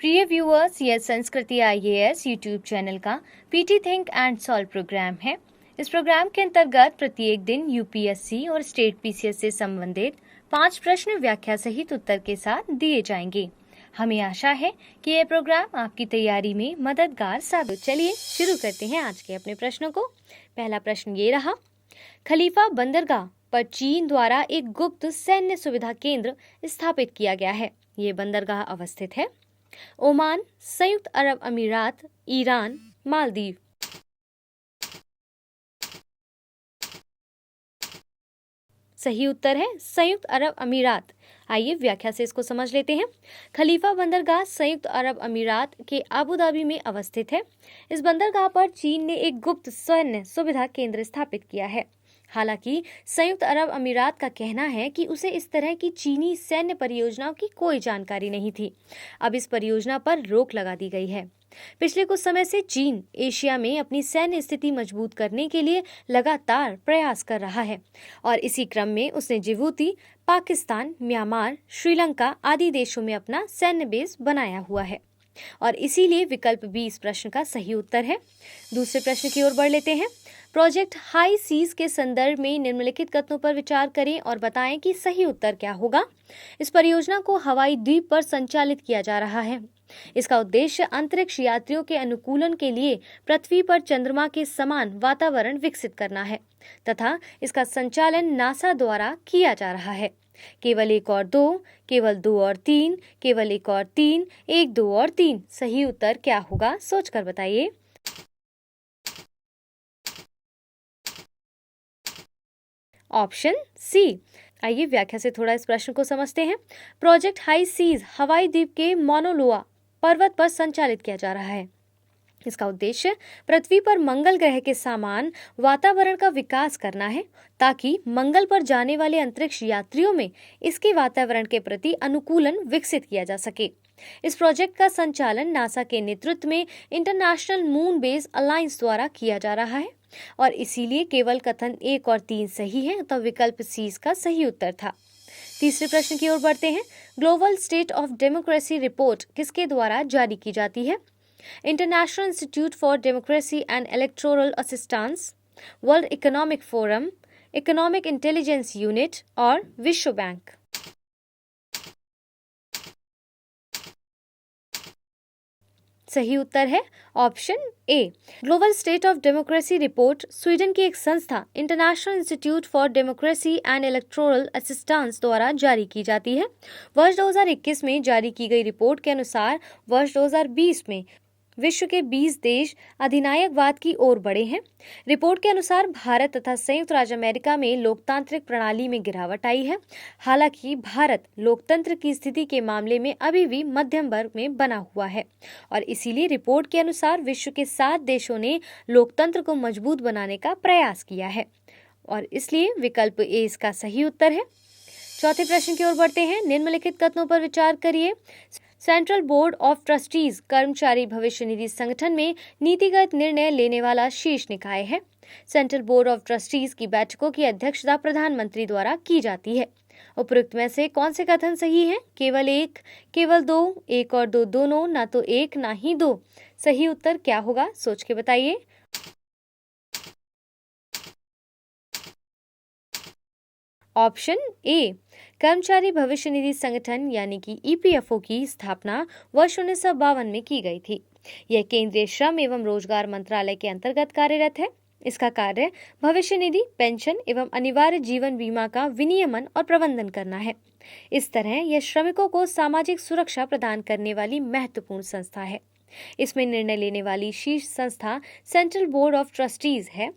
प्रिय व्यूअर्स, यह Sanskriti IAS YouTube channel का PT think and solve program है। इस प्रोग्राम के अंतर्गत प्रत्येक दिन यूपीएससी और स्टेट पीसीएस से संबंधित 5 प्रश्न व्याख्या सहित उत्तर के साथ दिए जाएंगे। हमें आशा है कि यह प्रोग्राम आपकी तैयारी में मददगार साबित। चलिए शुरू करते हैं आज के अपने प्रश्नों को। पहला प्रश्न ये रहा, खलीफा बंदरगाह पर चीन द्वारा एक गुप्त सैन्य सुविधा केंद्र स्थापित किया गया है। ये बंदरगाह अवस्थित है ओमान, संयुक्त अरब अमीरात, ईरान, मालदीव। सही उत्तर है संयुक्त अरब अमीरात। आइए व्याख्या से इसको समझ लेते हैं। खलीफा बंदरगाह संयुक्त अरब अमीरात के अबू धाबी में अवस्थित है। इस बंदरगाह पर चीन ने एक गुप्त सैन्य सुविधा केंद्र स्थापित किया है। हालांकि संयुक्त अरब अमीरात का कहना है कि उसे इस तरह की चीनी सैन्य परियोजनाओं की कोई जानकारी नहीं थी। अब इस परियोजना पर रोक लगा दी गई है। पिछले कुछ समय से चीन एशिया में अपनी सैन्य स्थिति मजबूत करने के लिए लगातार प्रयास कर रहा है और इसी क्रम में उसने जिबूती, पाकिस्तान, म्यांमार, श्रीलंका आदि देशों में अपना सैन्य बेस बनाया हुआ है और इसीलिए विकल्प बी इस प्रश्न का सही उत्तर है। दूसरे प्रश्न की ओर बढ़ लेते हैं। प्रोजेक्ट हाई सीज के संदर्भ में निम्नलिखित कथनों पर विचार करें और बताएं कि सही उत्तर क्या होगा। इस परियोजना को हवाई द्वीप पर संचालित किया जा रहा है। इसका उद्देश्य अंतरिक्ष यात्रियों के अनुकूलन के लिए पृथ्वी पर चंद्रमा के समान वातावरण विकसित करना है तथा इसका संचालन नासा द्वारा किया जा रहा है। केवल 1 और 2, केवल 2 और 3, केवल 1 और 3, 1, 2 और 3। सही उत्तर क्या होगा, सोचकर बताइए। Option C. आइए व्याख्या से थोड़ा इस प्रश्न को समझते हैं। प्रोजेक्ट हाई सीज हवाई द्वीप के मोनोलोआ पर्वत पर संचालित किया जा रहा है। इसका उद्देश्य पृथ्वी पर मंगल ग्रह के समान वातावरण का विकास करना है ताकि मंगल पर जाने वाले अंतरिक्ष यात्रियों में इसके वातावरण के प्रति अनुकूलन विकसित किया जा सके। इस प्रोजेक्ट का संचालन नासा के नेतृत्व में इंटरनेशनल मून बेस अलायंस द्वारा किया जा रहा है और इसीलिए केवल कथन 1 और 3 सही है, तो विकल्प सी इसका सही उत्तर था। तीसरे प्रश्न की ओर बढ़ते हैं। Global state of democracy report किसके द्वारा जारी की जाती है? International institute for democracy and electoral assistance, world economic forum, economic intelligence unit और विश्व बैंक। सही उत्तर है option A. Global state of democracy report Sweden की एक संस्था international institute for democracy and electoral assistance द्वारा जारी की जाती है। वर्ष 2021 में जारी की गई रिपोर्ट के अनुसार वर्ष 2020 में विश्व के 20 देश अधिनायकवाद की ओर बढ़े हैं। रिपोर्ट के अनुसार भारत तथा संयुक्त राज्य अमेरिका में लोकतांत्रिक प्रणाली में गिरावट आई है। हालांकि भारत लोकतंत्र की स्थिति के मामले में अभी भी मध्यम वर्ग में बना हुआ है और इसीलिए रिपोर्ट के अनुसार विश्व के 7 देशों ने लोकतंत्र को मजबूत बनाने का प्रयास किया है और इसलिए विकल्प ए इसका सही उत्तर है। चौथे प्रश्न की ओर बढ़ते हैं। निम्नलिखित कथनों पर विचार करिए। सेंट्रल बोर्ड ऑफ ट्रस्टीज कर्मचारी भविष्य निधि संगठन में नीतिगत निर्णय लेने वाला शीर्ष निकाय है। सेंट्रल बोर्ड ऑफ ट्रस्टीज की बैठकों की अध्यक्षता प्रधानमंत्री द्वारा की जाती है। उपरोक्त में से कौन से कथन सही हैं? केवल 1, केवल 2, 1 और 2 दोनों, ना तो 1 ना ही 2। सही उत्तर क्या होगा, सोच के बताइए। Option A. कर्मचारी भविष्य निधि संगठन यानी कि ईपीएफओ की स्थापना वर्ष 1952 में की गई थी। यह केंद्रीय श्रम एवं रोजगार मंत्रालय के अंतर्गत कार्यरत है। इसका कार्य भविष्य निधि, पेंशन एवं अनिवार्य जीवन बीमा का विनियमन और प्रबंधन करना है। इस तरह यह श्रमिकों को सामाजिक सुरक्षा प्रदान करने वाली महत्वपूर्ण संस्था है। इसमें निर्णय लेने वाली शीर्ष संस्था सेंट्रल बोर्ड ऑफ ट्रस्टीज है।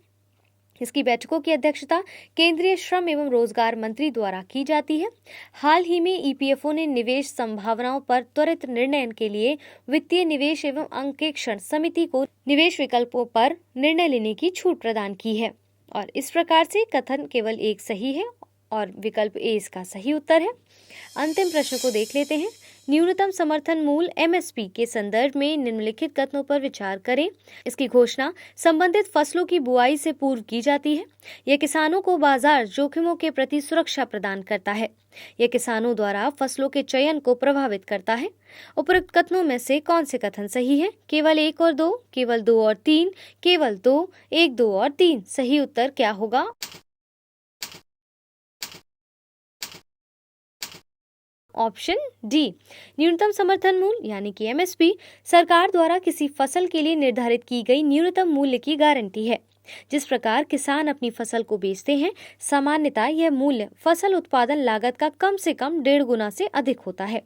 इसकी बैठकों की अध्यक्षता केंद्रीय श्रम एवं रोजगार मंत्री द्वारा की जाती है। हाल ही में ईपीएफओ ने निवेश संभावनाओं पर त्वरित निर्णय के लिए वित्तीय निवेश एवं अंकेक्षण समिति को निवेश विकल्पों पर निर्णय लेने की छूट प्रदान की है और इस प्रकार से कथन केवल 1 सही है और विकल्प ए इसका सही उत्तर है। अंतिम प्रश्न को देख लेते हैं। न्यूनतम समर्थन मूल्य एमएसपी के संदर्भ में निम्नलिखित कथनों पर विचार करें। इसकी घोषणा संबंधित फसलों की बुआई से पूर्व की जाती है। यह किसानों को बाजार जोखिमों के प्रति सुरक्षा प्रदान करता है। यह किसानों द्वारा फसलों के चयन को प्रभावित करता है। उपरोक्त कथनों में से कौन से कथन सही है? केवल 1 और 2, केवल 2 और 3, केवल 2, 1, 2 और 3। सही उत्तर क्या होगा? Option D. न्यूनतम समर्थन मूल्य यानी कि एमएसपी सरकार द्वारा किसी फसल के लिए निर्धारित की गई न्यूनतम मूल्य की गारंटी है। जिस प्रकार किसान अपनी फसल को बेचते हैं, सामान्यतः यह मूल्य फसल उत्पादन लागत का कम से कम 1.5 गुना से अधिक होता है।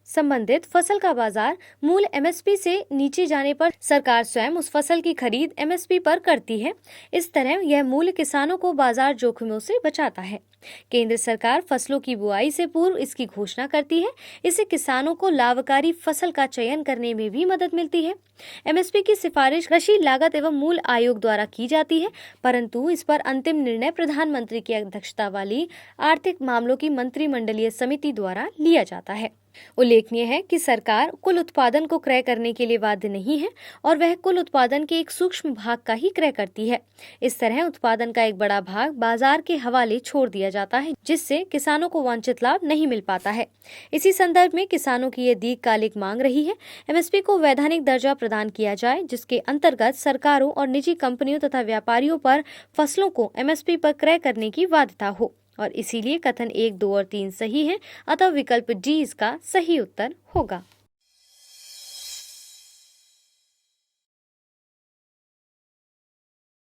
संबंधित फसल का बाजार मूल्य एमएसपी से नीचे जाने पर सरकार स्वयं उस फसल की खरीद एमएसपी पर करती है। इस तरह यह मूल्य किसानों को बाजार जोखिमों से बचाता है। केंद्र सरकार फसलों की बुआई से पूर्व इसकी घोषणा करती है। इससे किसानों को लाभकारी फसल का चयन करने में भी मदद मिलती है। एमएसपी की सिफारिश कृषि लागत एवं मूल्य आयोग द्वारा की जाती है, परंतु इस पर अंतिम निर्णय प्रधानमंत्री की अध्यक्षता वाली आर्थिक मामलों की मंत्रिमंडलीय समिति द्वारा लिया जाता है। उल्लेखनीय है कि सरकार कुल उत्पादन को क्रय करने के लिए बाध्य नहीं है और वह कुल उत्पादन के एक सूक्ष्म भाग का ही क्रय करती है। इस तरह उत्पादन का एक बड़ा भाग बाजार के हवाले छोड़ दिया जाता है, जिससे किसानों को वांछित लाभ नहीं मिल पाता है। इसी संदर्भ में किसानों की ये दीर्घकालिक मांग रही है एमएसपी को वैधानिक दर्जा प्रदान किया जाए, जिसके अंतर्गत सरकारों और निजी कंपनियों तथा व्यापारियों पर फसलों को एमएसपी पर क्रय करने की बाध्यता हो। और इसीलिए कथन 1, 2 और 3 सही है, अतः विकल्प डी इसका सही उत्तर होगा।